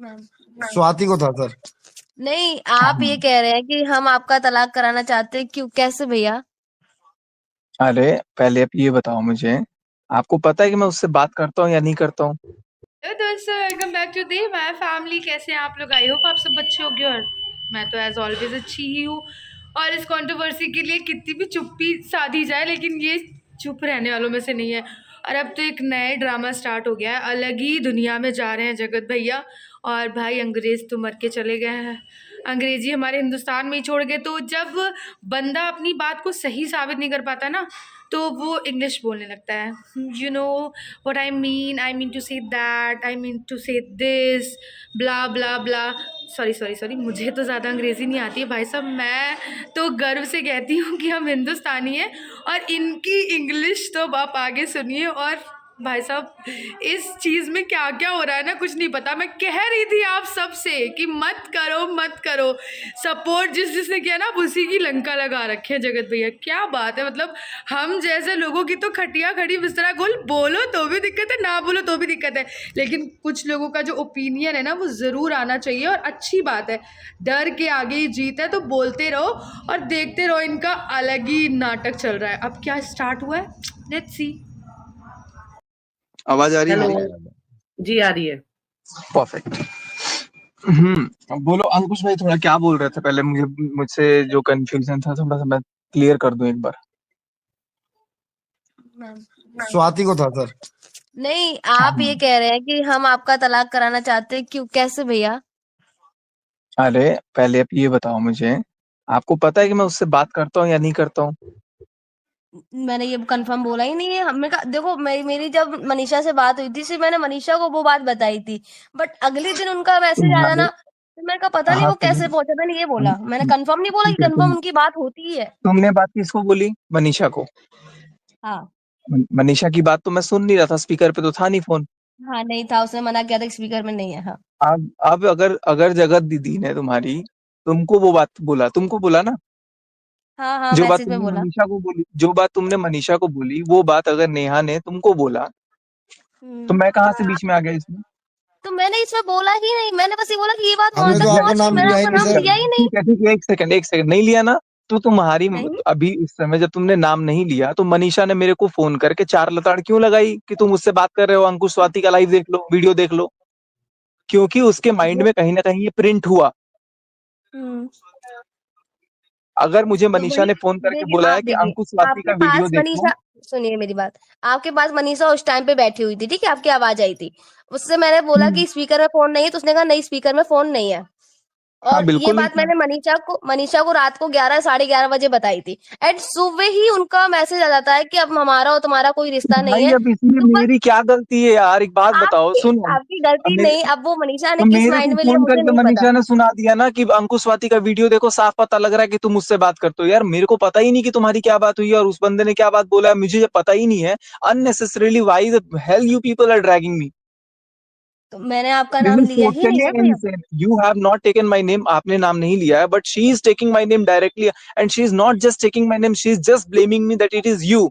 स्वाति को था सर। नहीं, आप ये कह रहे हैं कि हम आपका तलाक कराना चाहते हैं, क्यों, कैसे भैया? अरे पहले आप ये बताओ मुझे, आपको पता है कि मैं उससे बात करता हूँ या नहीं करता हूँ? हेलो दोस्तों, welcome back to the my family. कैसे हैं आप लोग? आई होप आप सब अच्छे होंगे और मैं तो एज ऑलवेज अच्छी ही हूँ। और इस कंट्रोवर्सी के लिए कितनी भी चुप्पी साधी जाए, लेकिन ये चुप रहने वालों में से नहीं है। और अब तो एक नया ड्रामा स्टार्ट हो गया है, अलग ही दुनिया में जा रहे हैं जगत भैया। और भाई अंग्रेज तो मर के चले गए हैं, अंग्रेजी हमारे हिंदुस्तान में ही छोड़ गए। तो जब बंदा अपनी बात को सही साबित नहीं कर पाता ना, तो वो इंग्लिश बोलने लगता है। You know what I mean to say that, I mean to say this, blah blah blah. Sorry sorry sorry, मुझे तो ज़्यादा अंग्रेज़ी नहीं आती है भाई साहब। मैं तो गर्व से कहती हूँ कि हम हिंदुस्तानी हैं। और इनकी इंग्लिश तो आप आगे सुनिए। और भाई साहब, इस चीज़ में क्या क्या हो रहा है ना, कुछ नहीं पता। मैं कह रही थी आप सबसे कि मत करो मत करो सपोर्ट। जिसने किया ना, अब उसी की लंका लगा रखे है जगत भैया। क्या बात है, मतलब हम जैसे लोगों की तो खटिया खड़ी बिस्तरा गोल, बोलो तो भी दिक्कत है, ना बोलो तो भी दिक्कत है। लेकिन कुछ लोगों का जो ओपिनियन है ना, वो ज़रूर आना चाहिए और अच्छी बात है। डर के आगे ही जीत है, तो बोलते रहो और देखते रहो। इनका अलग ही नाटक चल रहा है। अब क्या स्टार्ट हुआ है, लेट्स सी। आवाज आ रही है हेलो मेरी? जी, आ रही है। परफेक्ट। अब बोलो अंकुश भाई, थोड़ा क्या बोल रहे थे पहले? मुझसे जो कंफ्यूजन था थोड़ा सा मैं क्लियर कर दूं एक बार। स्वाति को था सर। नहीं, आप ये कह रहे हैं कि हम आपका तलाक कराना चाहते हैं, क्यों, कैसे भैया? अरे पहले आप ये बताओ मुझे, आपको पता है कि मैं उससे बात करता हूँ या नहीं करता हूँ? मैंने ये कंफर्म बोला ही नहीं है। हमने कहा, देखो, मेरी जब मनीषा से बात हुई थी, सिर्फ मैंने मनीषा को वो बात बताई थी। बट अगले दिन उनका मैसेज आया तुम्हारे ना, तो मैंने कहा पता नहीं हाँ वो कैसे पहुंचा। मैंने ये बोला, मैंने कंफर्म नहीं बोला कि ठीक है, कंफर्म उनकी बात होती ही है। तुमने बात किसको बोली? मनीषा को? हाँ। मनीषा की बात तो मैं सुन नहीं रहा था, स्पीकर पे तो था नहीं फोन। हाँ, नहीं था, उसने मना किया था कि स्पीकर में नहीं है। हाँ। अब अगर अगर जगत दीदी ने तुम्हारी तुमको वो बात बोला, तुमको बोला ना, हाँ, हाँ, जो बात मैसेज में तुमने बोला। मनीषा को बोली, जो बात तुमने मनीषा को बोली, वो बात अगर नेहा ने तुमको बोला, तो मैं कहाँ से बीच में आ गया इसमें? तो मैंने इसमें बोला ही नहीं। मैंने बस ये बोला कि ये बात वहां हमने तो तक आपका पहुंच गई, नाम मैंने लिया ही आपका नहीं नाम सर। लिया ही नहीं। ठीक है, एक सेकंड नहीं लिया ना, तो तुम्हारी नहीं, अभी इस समय जब तुमने नाम नहीं लिया, तो मनीषा ने मेरे को फोन करके चार लताड़ क्यों लगाई कि तुम मुझसे बात कर रहे हो? अंकुश स्वाति का लाइव देख लो, वीडियो देख लो। क्योंकि उसके माइंड में कहीं ना कहीं ये प्रिंट हुआ। हम्म। अगर मुझे तो मनीषा वही, ने फोन करके देखिए बोला आप है कि देखिए, अंकुश स्वाति आपके का वीडियो पास देखो। मनीषा, सुनिए मेरी बात। आपके पास मनीषा उस टाइम पे बैठी हुई थी, ठीक है, आपकी आवाज आई थी। उससे मैंने बोला कि स्पीकर में फोन नहीं है, तो उसने कहा नहीं, स्पीकर में फोन नहीं है। हाँ और ये बिल्कुल नहीं बात था मैंने मनीषा को रात को 11 साढ़े 11 बजे बताई थी। एंड सुबह ही उनका मैसेज आ जाता है कि अब हमारा और तुम्हारा कोई रिश्ता नहीं भाई। है। अब इसमें तो बस, मेरी क्या गलती है यार? एक बात बताओ, आपकी सुनो। आपकी अब गलती मेरे नहीं। अब वो मनीषा ने तो किस मेरे को माइंड में लिया, फोन मुझे करके नहीं पता। मनीषा ने सुना दिया ना कि अंकुश स्वाति का वीडियो देखो, साफ पता लग रहा है कि तुम मुझसे बात करते हो। यार मेरे को पता ही नहीं कि तुम्हारी क्या बात हुई है और उस बंदे ने क्या बात बोला है, मुझे पता ही नहीं है। Unnecessarily why the hell you people are dragging me? तो मैंने आपका दिस नाम इज लिया ही नहीं टोटली ना भैया। Insane. You have not taken my name, आपने नाम नहीं लिया है, but she is taking my name directly, and she is not just taking my name, she is just blaming me that it is you.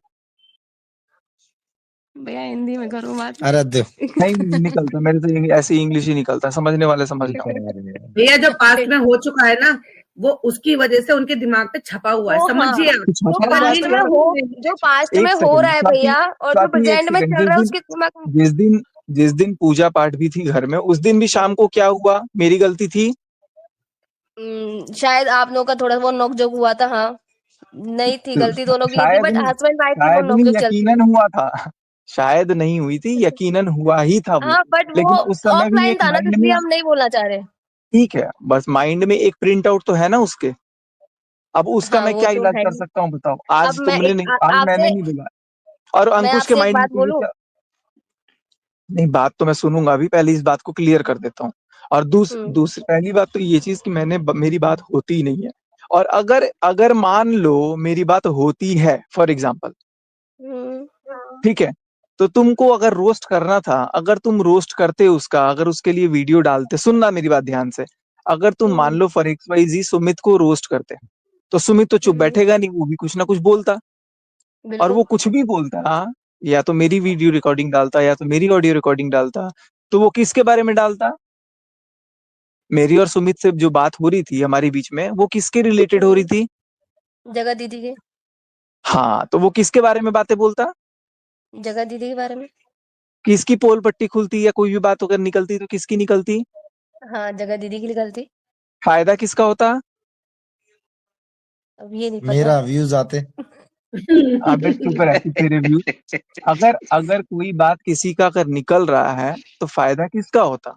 भैया हिंदी में करो बात। अरे दे नहीं निकलता मेरे से, ऐसे इंग्लिश ही निकलता, समझने वाले समझ लो। भैया जो पास्ट में हो चुका है ना, वो उसकी वजह से उनके दिमाग पे छपा हुआ है, वो, हाँ, समझिए आप। कुछ जो छपा हुआ पास्ट है में यार। हो, जो पास्ट में एक हो सेकंड रहा है स्वाति, भैया, और जो स्वाति एक प्रेजेंट में सेकंड, चल रहा है, उसके दिमाग में। जिस दिन पूजा पाठ भी थी घर में, उस दिन भी शाम को क्या हुआ? मेरी गलती थी? शायद आप लोगों का थोड़ा वो नोक-झोंक हुआ था, हाँ। नहीं थी, तो गलती दोनों की नहीं थी, शायद बट नहीं, हस्बैंड वाइफ की वो शायद नहीं, नोक-झोंक चलती यकीनन है। हुआ था। शायद नहीं हुई थी, यकीनन हुआ ही था वो। हाँ, बट वो लेकिन उस समय भी ऑफलाइन एक था ना, तो माइंड में, इसलिए हम नहीं बोलना चाह रहे। ठीक है, बस माइंड में एक प्रिंट आउट तो है ना उसके। अब उसका हाँ, मैं वो क्या तो इलाज है कर ही। सकता हूँ बताओ? अब आज मैं तुमने एक नहीं, आज मैंने आपसे, नहीं बोला, और मैं अंकुश के आपसे एक माइंड में बात तो ये बोलूं। नहीं, बात तो मैं सुनूंगा अभी, पहले इस बात को क्लियर कर देता हूँ। और हम्म। दूसरी पहली बात तो ये चीज कि मेरी बात होती ही नहीं है। और अगर अगर मान लो मेरी बात होती है, फॉर एग्जाम्पल, हम्म। ठीक है, तो तुमको अगर रोस्ट करना था, अगर तुम रोस्ट करते उसका, अगर उसके लिए वीडियो डालते, सुनना मेरी बात ध्यान से, अगर तुम मान हम्म। लो फॉर एक्स वाई जी सुमित को रोस्ट करते, तो सुमित तो चुप हम्म। बैठेगा नहीं, वो भी कुछ ना कुछ बोलता। और बिल्कुल। वो कुछ भी बोलता, या तो मेरी वीडियो रिकॉर्डिंग डालता या तो मेरी ऑडियो रिकॉर्डिंग डालता, तो वो किसके बारे में डालता? मेरी और सुमित से जो बात हो रही थी हमारी बीच में, वो किसके रिलेटेड हो रही थी? जगह दीदी के। हाँ, तो वो किसके बारे में बातें बोलता? जगह दीदी के बारे में। किसकी पोल पट्टी खुलती या कोई भी बात अगर निकलती तो किसकी निकलती? हाँ, जगह दीदी की निकलती। फायदा किसका होता? अब ये नहीं पता। मेरा व्यूज आते। अबे चुप रह तू, तेरे व्यू। अगर कोई बात किसी का अगर निकल रहा है तो फायदा किसका होता?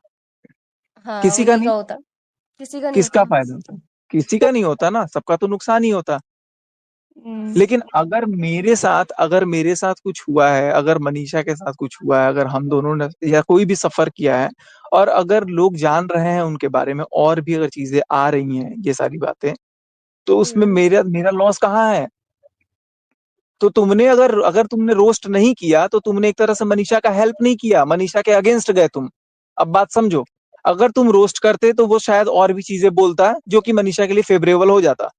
हाँ, किसी का उन्हीं नहीं। का होता। किसी का नहीं किसका होता। फायदा होता? किसी का नहीं होता ना, सबका तो नुकसान ही होता। लेकिन अगर मेरे साथ कुछ हुआ है, अगर मनीषा के साथ कुछ हुआ है, अगर हम दोनों ने या कोई भी सफर किया है, और अगर लोग जान रहे हैं उनके बारे में और भी अगर चीजें आ रही हैं, ये सारी बातें, तो उसमें मेरा लॉस कहाँ है? तो तुमने अगर तुमने रोस्ट नहीं किया तो तुमने एक तरह से मनीषा का हेल्प नहीं किया, मनीषा के अगेंस्ट गए तुम। अब बात समझो, अगर तुम रोस्ट करते तो वो शायद और भी चीजें बोलता जो कि मनीषा के लिए फेवरेबल हो जाता।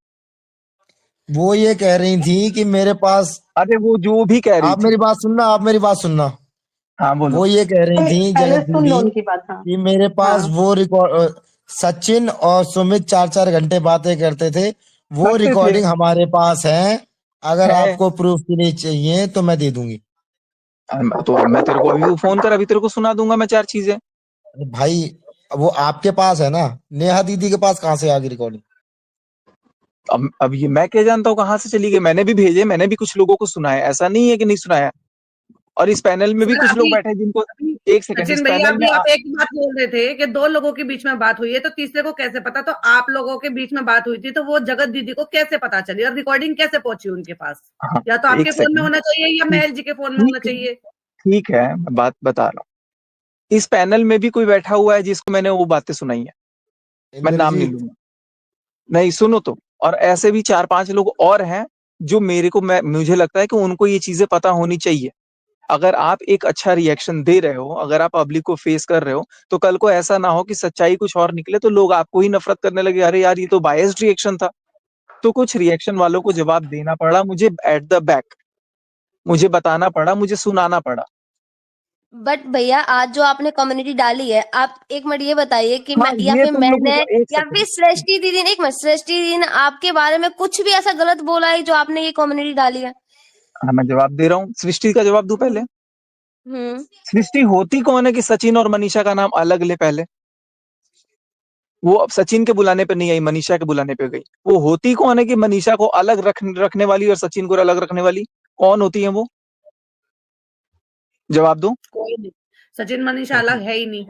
वो ये कह रही थी कि मेरे पास, अरे वो जो भी कह रही आप थी। मेरी बात सुनना, आप मेरी बात सुनना। हाँ बोलो। वो ये कह रही थी पहले जगत सुन लो दीदी उनकी बात। हाँ कि मेरे पास हाँ वो रिकॉर्ड, सचिन और सुमित 4-4 घंटे बातें करते थे, वो करते थे। रिकॉर्डिंग हमारे पास है। अगर है। आपको प्रूफ के लिए चाहिए तो मैं दे दूंगी। तो अब मैं तेरे को अभी फोन कर, अभी तेरे को सुना दूंगा मैं 4 चीजें। अरे भाई, वो आपके पास है ना, नेहा दीदी के पास कहाँ से आ गई रिकॉर्डिंग? अब ये मैं क्या जानता हूँ कहाँ से चली गई? मैंने भी भेजे, मैंने भी कुछ लोगों को सुनाया, ऐसा नहीं है कि नहीं सुनाया। और इस पैनल में भी सर, कुछ लोग अभी बैठे हैं जिनको, एक सेकंड, इस सचिन भैया पैनल में अभी आप एक बात बोल रहे थे कि 2 लोगों के बीच में बात हुई है, तो तीसरे को कैसे पता? तो आप लोगों के बीच में बात हुई थी, तो वो जगत दीदी को कैसे पता चली और रिकॉर्डिंग कैसे पहुंची उनके पास? हाँ, या तो आपके एक फोन में सेकंड। होना चाहिए या महल जी के फोन में होना ठीक है, चाहिए। ठीक है, मैं बात बता रहा हूँ। इस पैनल में भी कोई बैठा हुआ है जिसको मैंने वो बातें सुनाई है, मैं नाम नहीं इंद्रजीत, लूंगा। नहीं, सुनो तो। और ऐसे भी 4-5 लोग और हैं जो मुझे लगता है कि उनको ये चीजें पता होनी चाहिए। अगर आप एक अच्छा रिएक्शन दे रहे हो, अगर आप पब्लिक को फेस कर रहे हो, तो कल को ऐसा ना हो कि सच्चाई कुछ और निकले तो लोग आपको ही नफरत करने लगे, अरे यार ये तो बायस्ड रिएक्शन था। तो कुछ रिएक्शन वालों को जवाब देना पड़ा मुझे एट द बैक, मुझे बताना पड़ा, मुझे सुनाना पड़ा। बट भैया आज जो आपने कम्युनिटी डाली है, आप एक मिनट ये बताइए कि हाँ, मैं या ये फिर तुम लोगों मैंने को एक या सेकंड। फिर सृष्टि दीदी ने, एक मिनट, सृष्टि दीदी ने आपके बारे में कुछ भी ऐसा गलत बोला है जो आपने ये कम्युनिटी डाली है? हाँ, मैं जवाब दे रहा हूँ। सृष्टि का जवाब दूं पहले? हम्म। सृष्टि होती कौन है कि सचिन और मनीषा का नाम अलग ले पहले? वो अब सचिन के बुलाने पे नहीं आई, मनीषा के बुलाने पे गई। वो होती कौन है कि मनीषा को अलग रखने वाली और सचिन को अलग रखने वाली? कौन होती है वो? जवाब दो। कोई नहीं, सचिन मनीषा अलग है ही नहीं।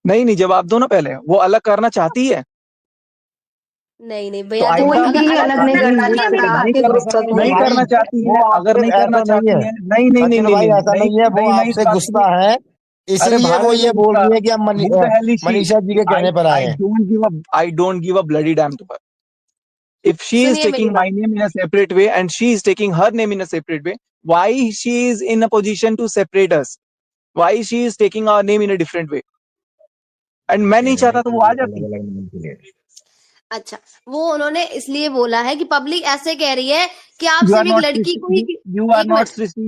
नहीं, जवाब दो ना पहले। वो अलग करना चाहती है? नहीं नहीं तो भैया, आइंदा देखो कोई भी अगर अलग नहीं अगर करना सुनिए मेरी चाहता बात, आपके ग्रुप से। नहीं भाई, करना चाहती वो है, आपसे अगर नहीं करना ऐसा नहीं चाहती है। है, नहीं, सचिन भाई, ऐसा नहीं है, वो नहीं, आपसे इस बात गुस्सा की- है, अरे इसलिए भाड़ वो में ये बोल गुस्सा। रही है कि हम Who the hell is she? Manisha ji के कहने पर आए हैं। I don't give a bloody damn to her. If she is सुनिए मेरी taking my बात, name in a separate way and she is taking her name in a separate way, why she is in a position to separate us? Why she is taking our name in a different way? And मैं नहीं चाहता तो वो आ जाती। अच्छा, वो उन्होंने इसलिए बोला है कि पब्लिक ऐसे कह रही है कि आप You are सिर्फ एक not लड़की Srishti. को ही, You are एक not minute, Srishti.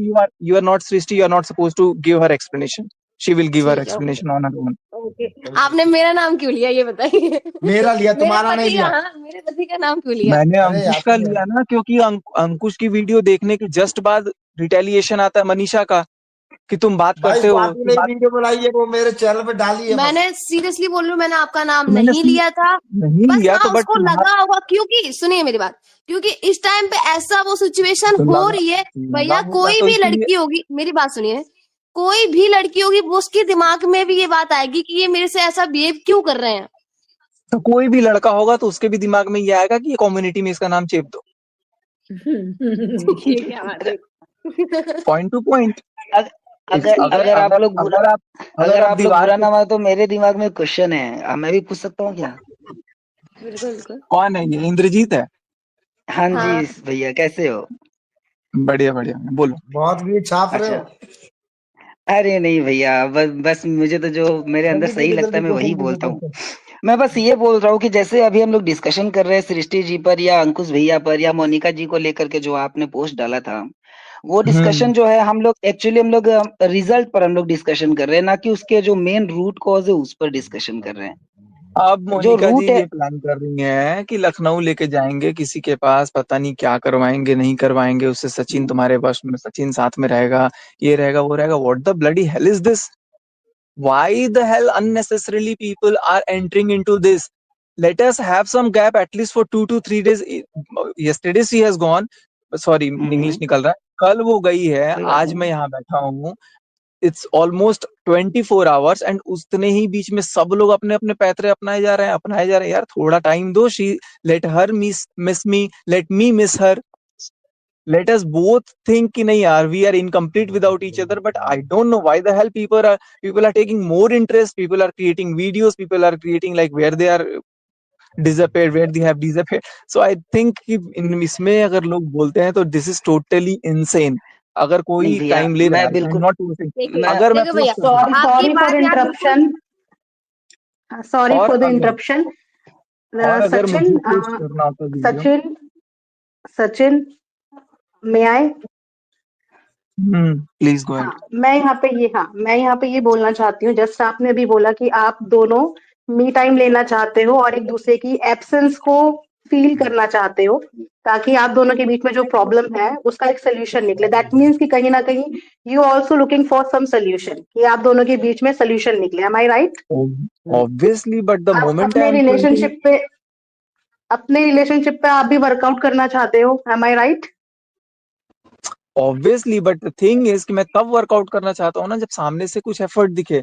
You are not Srishti. You are not supposed to give her explanation. She will give her ठीक है, okay explanation on her own. Okay. आपने मेरा नाम क्यों लिया ये बताइए? मेरा लिया, मेरे तुम्हारा नहीं पति का, लिया। हाँ, मेरे पति का नाम क्यों लिया? मैंने अरे अंकुश का लिया ना, क्योंकि अंकुश की वीडियो देखने के जस्ट बाद रिटेलिएशन आता है मनीषा का कि तुम बात भाई, करते हो स्वाति ने वीडियो बनाई है, वो मेरे चैनल पे डाली है बस। मैंने सीरियसली बोल रही हूँ, मैंने आपका नाम मैंने नहीं लिया था। नहीं बस लिया हाँ, तो, बट उसको लगा होगा, क्योंकि सुनिए मेरी बात, क्योंकि इस टाइम पे ऐसा वो सिचुएशन तो हो लगा रही है लगा भैया। होगा कोई तो भी इसीलिए। लड़की होगी, मेरी बात सुनिए, कोई भी लड़की होगी, वो उसके दिमाग में भी ये बात आएगी कि ये मेरे से ऐसा बिहेव क्यों कर रहे हैं। तो कोई भी लड़का होगा तो उसके भी दिमाग में ये आएगा कि ये कम्युनिटी में इसका नाम चेप दो। ये क्या बात है? Point two point. अगर आप लोग बुरा अगर आप लोग दीवार बुरा पे- ना मानो तो मेरे दिमाग में क्वेश्चन है, मैं भी पूछ सकता हूँ क्या? बिल्कुल बिल्कुल। कौन है ये? इंद्रजीत है? हाँ हाँ। जी भैया, कैसे हो? बढ़िया बढ़िया, बोलो। बहुत भी छाप रहे अच्छा, हो। अरे नहीं भैया, बस मुझे तो जो मेरे अंदर जल्दी सही जल्दी लगता है मैं जल्दी वही जल्दी बोलता जल्दी हूँ। मैं बस ये बोल रहा हूँ कि जैसे अभी हम लोग डिस्कशन कर रहे हैं सृष्टि जी पर या अंकुश भैया पर या मोनिका जी को लेकर के, जो आपने पोस्ट डाला था, वो डिस्कशन जो है हम लोग रिजल्ट पर हम लोग डिस्कशन कर रहे हैं, ना कि उसके जो मेन रूट कॉज है उस पर डिस्कशन कर रहे हैं। अब जो मोनिका जी रूट है, ये प्लान कर रही हैं कि लखनऊ लेके जाएंगे किसी के पास, पता नहीं क्या करवाएंगे नहीं करवाएंगे उससे, सचिन तुम्हारे वश में, सचिन साथ में रहेगा, ये रहेगा वो रहेगा। What the bloody hell is this? Why the hell unnecessarily people are entering into this? Let us have some gap at least for 2 to 3 days. Yesterday she has gone. Sorry, English निकल रहा है। कल वो गई है, कोई बात आज नहीं। मैं यहाँ बैठा हूँ। इट्स ऑलमोस्ट 24 आवर्स एंड उतने ही बीच में सब लोग अपने अपने पैतरे अपनाए जा रहे हैं, अपनाए जा रहे हैं। यार थोड़ा टाइम दो। She let her miss me, let me miss her, let us both think कि नहीं यार we are incomplete without each other, but I don't know why the hell people are taking more interest, people are creating videos, people are creating like where they are disappeared, where they have disappeared. So I think कि इसमें अगर लोग बोलते हैं तो this is totally insane. अगर नहीं कोई भैया, टाइम ले रहा मैं है, I'm बिल्कुल, not forcing, देखिए मैं अगर मैं देखिए फोर्स भैया, कर रहा हूँ सॉरी आपकी सॉरी फॉर बात यार बिल्कुल इंटरप्शन, सॉरी और फॉर द अगर इंटरप्शन। अगर सचिन, मुझे पोस्ट करना होता video, Sachin, Sachin, may I? Please go हाँ, अहेड। मैं यहाँ पे ये बोलना चाहती हूँ, जस्ट आपने अभी बोला कि आप दोनों मी टाइम लेना चाहते हो और एक दूसरे की एब्सेंस को फील करना चाहते हो, ताकि आप दोनों के बीच में जो प्रॉब्लम है उसका एक सोल्यूशन निकले। दैट मीन्स कि कहीं ना कहीं you also looking for some solution, कि आप दोनों के बीच में सोल्यूशन निकले। Am I right? Obviously, but the आप moment I am thinking, अपने रिलेशनशिप पे आप भी वर्कआउट करना चाहते हो। Am I right? Obviously, but the thing is कि मैं तब वर्कआउट करना चाहता हूँ ना जब सामने से कुछ एफर्ट दिखे।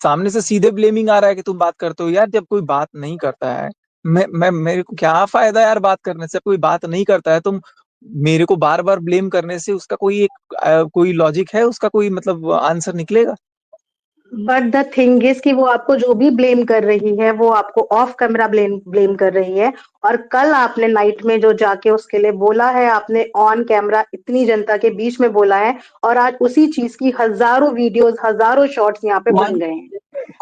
सामने से सीधे ब्लेमिंग आ रहा है कि तुम बात करते हो। यार जब कोई बात नहीं करता है, मैं मेरे को क्या फायदा यार बात करने से? कोई बात नहीं करता है, तुम मेरे को बार बार ब्लेम करने से उसका कोई एक कोई लॉजिक है, उसका कोई मतलब आंसर निकलेगा? बट द थिंग इज कि वो आपको जो भी ब्लेम कर रही है वो आपको ऑफ कैमरा ब्लेम कर रही है, और कल आपने नाइट में जो जाके उसके लिए बोला है, आपने ऑन कैमरा इतनी जनता के बीच में बोला है, और आज उसी चीज की हजारों वीडियोस, हजारों शॉर्ट्स यहाँ पे बन कौन गए हैं।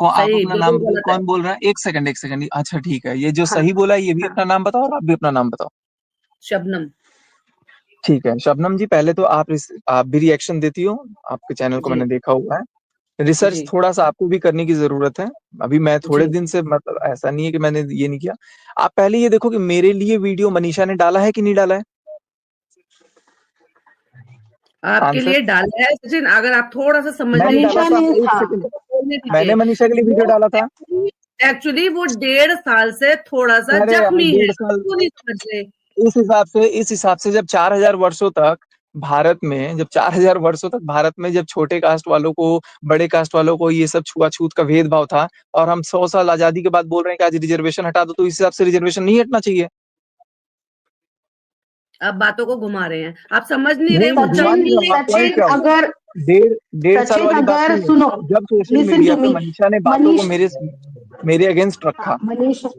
आप सही, अपना नाम बिल्कुल बताओ, गलत है। कौन बोल रहा है? एक सेकंड एक सेकंड, अच्छा ठीक है, ये जो हाँ, सही बोला है ये भी हाँ, अपना नाम बताओ और आप भी अपना नाम बताओ। शबनम। ठीक है शबनम जी, पहले तो आप भी रिएक्शन देती हो, आपके चैनल को जी, मैंने देखा हुआ है। रिसर्च जी, थोड़ा सा आपको भी करने की जरूरत है। अभी मैं थोड़े जी। दिन से, मतलब ऐसा नहीं है कि मैंने ये नहीं किया। आप पहले ये देखो कि मेरे लिए वीडियो मनीषा ने डाला है कि नहीं डाला है। आपके आंसर, लिए डाला है सचिन, अगर आप थोड़ा सा समझने मैंने की डाला मनीषा था, ने, एक हाँ, सेकंड, तो बोलने मैंने दीजिए। मनीषा के लिए वीडियो वो डाला था। एक्चुअली वो 1.5 साल से थोड़ा सा अरे यार जख्मी है, 1.5 साल, वो नहीं समझ रहे। इस हिसाब से जब 4000 वर्षों तक भारत में, जब 4000 वर्षों तक भारत में जब छोटे कास्ट वालों को, बड़े कास्ट वालों को ये सब छुआछूत का भेदभाव था, और हम 100 साल आजादी के बाद बोल रहे हैं कि आज रिजर्वेशन हटा दो, तो इस हिसाब से रिजर्वेशन नहीं हटना चाहिए। आप बातों को घुमा रहे हैं, आप समझ नहीं रहे। नहीं वो घुमा नहीं जख्मी रहा हूँ, है। आप पॉइंट सचिन पे आओ। अगर डेढ़ साल सचिन वाली बात अगर नहीं है। सुनो, जब सोशल लिसन मीडिया टू पे मी, मनीषा ने बातों को मनीष मेरे अगेंस्ट हाँ, रखा,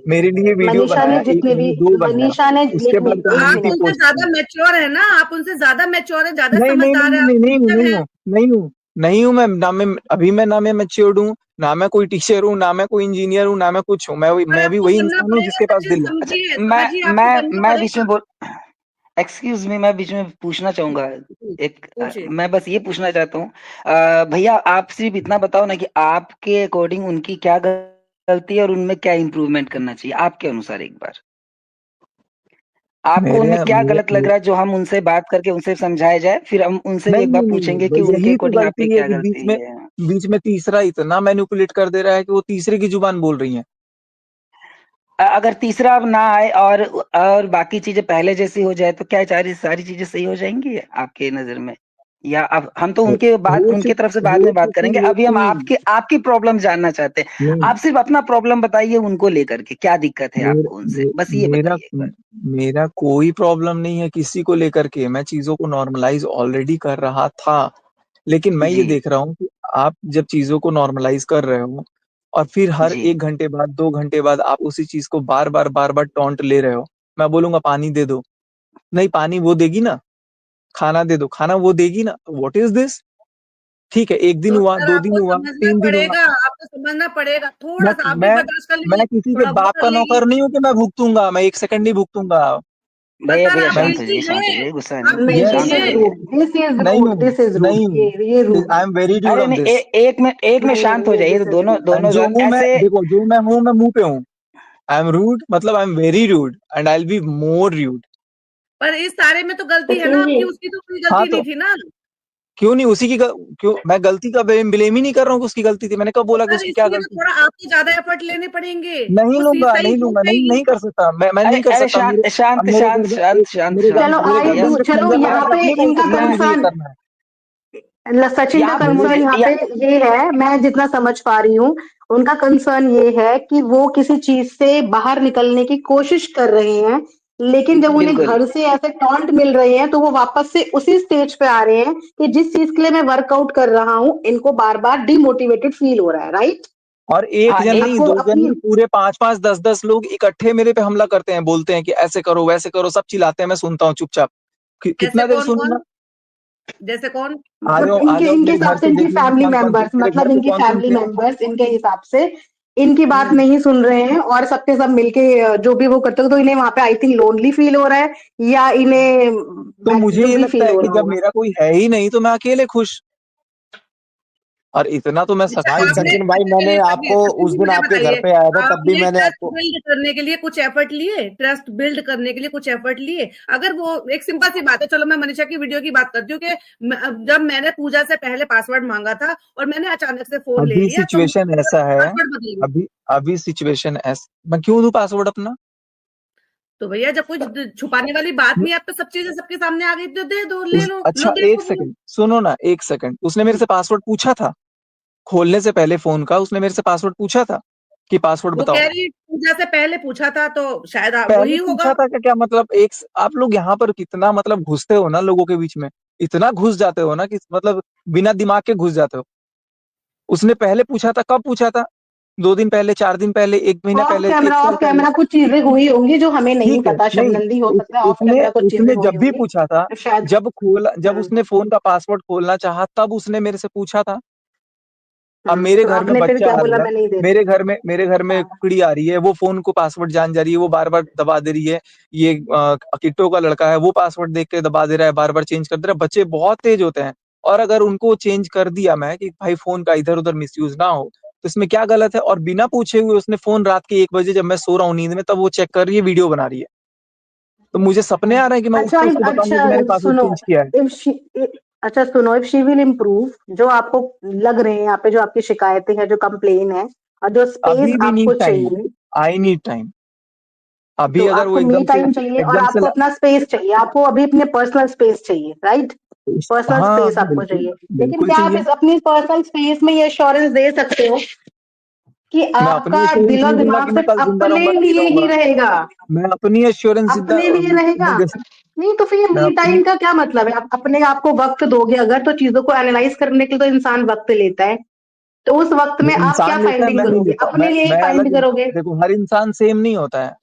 मेरे लिए वीडियो बनाया, एक नहीं दो बनाया, मनीषा ने, उसके लेट मी बाद कल एक आप उनकी मिनट, उनसे पोस्ट ज्यादा की। मैच्योर है ना, आप उनसे ज्यादा मैच्योर है, ज्यादा नहीं नहीं समझदार नहीं है, आप नहीं नहीं हूँ, टीचर नहीं है। हूँ, नहीं हूँ, नहीं हूँ मैं ना। मैं अभी मैं ना मैं मैच्योर्ड हूँ, ना मैं कोई टीचर हूँ, ना मैं कोई इंजीनियर हूँ, ना मैं कुछ हूँ। पर मैं भी आपको वही बनना इंसान हूँ पड़ेगा जिसके पास सचिन, दिल है। अच्छा, समझिए मैं समझिए, आपको मैं बनना मैं बीच पड़ेगा। में बोल एक्सक्यूज मी, मैं बीच में पूछना चाहूंगा। पूछिए। मैं बस ये पूछना चाहता हूँ, भैया आप सिर्फ इतना बताओ ना कि आपके अकॉर्डिंग उनकी क्या गलती है और उनमें क्या इम्प्रूवमेंट करना चाहिए आपके अनुसार। एक बार आपको मेरे उनमें क्या मेरे, गलत लग रहा है जो हम उनसे बात करके उनसे समझाया जाए, फिर हम उनसे भी नहीं एक बार नहीं नहीं पूछेंगे कि नहीं, उनके यही तो अकॉर्डिंग आप पे गलती है क्या कि गलती है। बीच में तीसरा इतना मैनिपुलेट कर दे रहा है कि वो तीसरे की जुबान बोल रही है। अगर तीसरा अब ना आए और बाकी चीजें पहले जैसी हो जाए तो क्या सारी चीजें सही हो जाएंगी आपके नजर में? या अब हम तो हो उनके तरफ से चुकी बाद हो में बात करेंगे, चुकी हो अभी हम चुकी आपकी प्रॉब्लम जानना चाहते हैं। नहीं, आप सिर्फ अपना प्रॉब्लम बताइए उनको लेकर के, क्या दिक्कत है मेरा आपको उनसे, मे, बस ये मेरा बताइए एक बार। मेरा कोई प्रॉब्लम नहीं है किसी को लेकर के। मैं चीजों को नॉर्मलाइज ऑलरेडी कर रहा था, लेकिन मैं ये जी, देख रहा हूँ कि आप जब चीजों को नॉर्मलाइज कर रहे हो और फिर हर जी। 1 घंटे बाद 2 घंटे बाद आप उसी चीज को बार बार टॉन्ट ले रहे हो। मैं बोलूंगा पानी दे दो, नहीं पानी वो देगी ना, खाना दे दो, खाना वो देगी ना। What is this? ठीक है, एक दिन तो हुआ, सर 2 दिन आपको हुआ, समझना 3 दिन हुआ। पड़ेगा, आपको समझना पड़ेगा, मैं थोड़ा सा आप भी मैं बर्दाश्त कर लीजिए, मैं किसी के थोड़ा बहुत बाप कर का लीजिए। नौकर नहीं हूँ कि मैं भुगतूंगा, मैं 1 सेकंड नहीं भुगतूंगा। पर भैया सर भैया आप मैं गिल्टी शांत हो हैं, जाइए, गुस्सा आप नहीं, नहीं, गिल्टी शांत दिस हो इज हैं। जाइए। रूड, दिस इज नहीं रूड, हूँ, दिस इज रूड, नहीं हूँ, ये रूड है। आई एम वेरी ड्यूड अरे ऑन नहीं, दिस। एक मिनट नहीं शांत हो नहीं, जाइए। दिस तो इज दोनों रूड। दोनों जो जन हूँ मैं, ऐसे देखो जो मैं हूँ मैं मुंह पे हूँ, आई एम रूड मतलब I am very rude and I will be more rude. पर इस सारे में तो गलती है ना सचिन जी, आपकी, उसकी तो कोई हाँ गलती तो नहीं थी ना। क्यों नहीं उसी की क्यों मैं गलती का ब्लेम ही नहीं कर रहा हूँ कि उसकी गलती थी। मैंने कब बोला कि पर उसकी क्या इसके लिए तो गलती थी? थोड़ा आपको ज्यादा एफर्ट लेने पड़ेंगे, नहीं वो लूंगा सही नहीं हो लूंगा नहीं जाएगी। नहीं कर सकता मैं अरे नहीं कर अरे सकता। शांत मेरे शांत अब मेरे शांत घर में शांत शांत मेरे घर शांत चलो मेरे घर में चलो खंजर यहाँ लगा के पे अपने बोल इनका सकते हैं मुझे ये कंसर्न, करना है। सचिन का या मेरे कंसर्न यहाँ या पे ये है, मैं जितना समझ पा रही हूँ, उनका कंसर्न ये है कि वो किसी चीज से बाहर निकलने की कोशिश कर रहे हैं, लेकिन जब उन्हें बिल्कुल घर से ऐसे टॉन्ट मिल रहे हैं तो वो वापस से उसी स्टेज पे आ रहे हैं कि जिस चीज के लिए मैं वर्कआउट कर रहा हूँ, इनको बार बार डिमोटिवेटेड फील हो रहा है, राइट? और एक हाँ जन एक नहीं आपको दो जन अपनी नहीं पूरे 5-5 10-10 लोग इकट्ठे मेरे पे हमला करते हैं, बोलते हैं कि ऐसे करो वैसे करो, सब चिल्लाते हैं, मैं सुनता हूँ चुपचाप। जैसे कितना देर कौन सुनूंगा? कौन, जैसे कौन? आ मतलब जाओ आ इनके जाओ इनके मेरे हिसाब घर से पे इनकी देख लो फैमिली कौन कौन मेंबर्स, मेरे घर मतलब पे इनकी कौन कौन फैमिली से। मेंबर्स इनके हिसाब से इनकी बात हम्म। नहीं सुन रहे हैं और सबके सब मिलके जो भी वो करते हो, तो इन्हें वहां पे आई थिंक लोनली फील हो रहा है या इन्हें तो मुझे जो ये भी लगता फील है हो कि रहा जब होगा। मेरा कोई है ही नहीं तो मैं अकेले खुश। और इतना तो मैं अच्छा, भाई सक्सेस हूँ। आपने सचिन भाई, मैंने चलिए आपको सचिन उस जी दिन मुझे आपके घर बताइए, पे आया था, तब भी आपने मैंने ट्रस्ट आपको बिल्ड करने के लिए कुछ एफर्ट लिए? ट्रस्ट बिल्ड करने के लिए कुछ एफर्ट लिए? अगर वो एक सिंपल सी बात है, चलो मैं मनीषा की वीडियो की बात करती हूँ कि जब मैंने पूजा से पहले पासवर्ड मांगा था और मैंने अचानक से फोन ले अभी लिया तो सिचुएशन ऐसा है, पासवर्ड बदल गया। अभी सिचुएशन ऐसा, मैं क्यों दूं पासवर्ड अपना? तो भैया जब कुछ छुपाने वाली बात नहीं है, आप तो सब चीजें सबके सामने आ गई, तो दे दो, ले लो, लो अच्छा एक देखो बोलो। सेकंड सुनो ना, एक सेकंड, उसने मेरे से पासवर्ड पूछा था खोलने से पहले फोन का, उसने मेरे से पासवर्ड पूछा था कि पासवर्ड वो बताओ। कह रही है पूजा से पहले पूछा था, तो शायद वही पहले होगा। पूछा था क्या? क्या मतलब आप लोग यहाँ पर कितना मतलब घुसते हो ना लोगों के बीच में, इतना घुस जाते हो ना कि मतलब बिना दिमाग के घुस जाते हो। उसने पहले पूछा था, कब पूछा था? 2 दिन पहले, 4 दिन पहले, 1 महीना पहले, 1 साल ऑफ पहले। कैमरा कुछ चीजें हुई होंगी जो हमें नहीं ठीक है, पता, नहीं शबनंदी हो सकता है, ऑफ उसने कैमरा कुछ चीजें उसने हुई जब भी होंगी पूछा था, शायद। जब उसने फोन का पासवर्ड खोलना चाहा तब उसने मेरे से पूछा था। अब मेरे तो घर में आपने फिर बच्चा क्या आ बोला, रहा है, मैं नहीं दे रही? मेरे घर में हाँ, कुकड़ी आ रही है, वो फोन को पासवर्ड जान जा रही है, वो बार बार दबा दे रही है। ये किट्टो का लड़का है, वो पासवर्ड देख के दबा दे रहा है, बार बार चेंज कर दे रहा है। बच्चे बहुत तेज होते हैं, और अगर उनको चेंज कर दिया मैं कि भाई फोन का इधर उधर मिसयूज ना हो, तो इसमें क्या गलत है? और बिना पूछे हुए उसने फोन रात के 1 बजे जब मैं सो रहा हूँ नींद में, तब वो चेक कर रही है, वीडियो बना रही है। तो मुझे सपने आ रहे हैं कि मैं उठ अच्छा के उसको बताऊंगा कि मैंने पासवर्ड सुनो, चेंज किया है। इफ शी अच्छा सुनो, इफ शी विल इम्प्रूव, जो आपको लग रहे हैं यहाँ पे, जो आपकी शिकायतें हैं, जो कंप्लेन है, और जो स्पेस अभी भी आपको नीड टाइम, चाहिए, आई नीड टाइम। अभी तो अगर वो आपको मी टाइम चाहिए और एकदम से आपको अपना स्पेस चाहिए, आपको अभी अपने पर्सनल स्पेस चाहिए, राइट? पर्सनल हाँ स्पेस आपको बिल्कुल, चाहिए, लेकिन बिल्कुल क्या आप चाहिए। इस अपनी पर्सनल स्पेस में ये अश्योरेंस दे सकते हो कि मैं आपका अपनी एश्योरेंस दिल और नहीं दूंगा दिमाग कि मैं सिर्फ कल जिंदा अपने रहूंगा नहीं लिए ही रहूंगा। रहेगा? मैं अपनी एश्योरेंस अपने लिए रहेगा? जैसे नहीं तो फिर ये मैं मी अपनी टाइम का क्या मतलब है? आप अपने आप को वक्त दोगे अगर, तो चीजों को एनालाइज करने के लिए तो इंसान वक्त लेता है, तो उस वक्त में आप क्या इंसान लेता है, फाइंडिंग मैं नहीं करोगे? लेता। अपने लिए ही मैं फाइंड अलग करोगे। देखो, हर इंसान सेम नहीं होता है।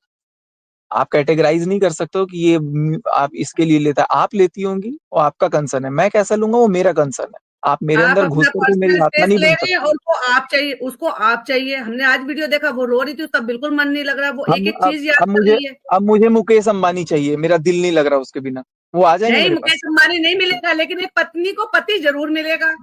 आप कैटेगराइज नहीं कर सकते हो कि ये आप इसके लिए लेता है। आप लेती होंगी, वो आपका कंसर्न है, मैं कैसा लूंगा वो मेरा कंसर्न है। आप मेरे आप अंदर घुस अपना करके मेरी पर्सनल आत्मा स्पेस नहीं ले बन रहे हैं सकती। और उसको आप चाहिए। हमने आज वीडियो देखा, वो रो रही थी, उसका बिल्कुल मन नहीं लग रहा, वो एक हम एक चीज याद अब कर मुझे रही है। अब मुझे मुकेश अंबानी चाहिए, मेरा दिल नहीं लग रहा उसके बिना। वो आ जाएंगे नहीं, मेरे मुकेश पास। अंबानी नहीं मिलेगा, लेकिन एक पत्नी को पति जरूर मिलेगा।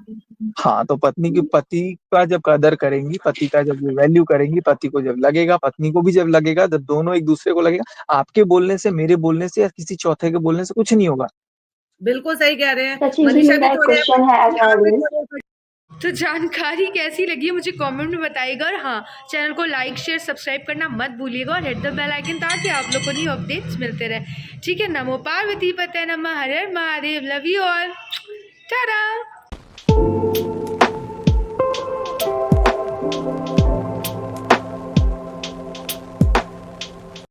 हाँ तो पति का जब कदर करेंगी, पति का जब वैल्यू करेंगी, पति को जब लगेगा, पत्नी को भी जब लगेगा, जब दोनों एक दूसरे को लगेगा। आपके बोलने से, मेरे बोलने से या किसी चौथे के बोलने से कुछ नहीं होगा। बिल्कुल सही कह रहे हैं। सचिन जी, मनीषा भी मेरा एक थोड़े क्वेश्चन है एज आप भी ऑलवेज। थोड़े। तो जानकारी कैसी लगी है मुझे कमेंट में बताइएगा, और हाँ, चैनल को लाइक शेयर सब्सक्राइब करना मत भूलिएगा, और हिट द बेल आइकन ताकि आप लोग को न्यू अपडेट्स मिलते रहे। ठीक है, नमो पार्वती पते नमः, हर हर Mahadev, love you all, Tata.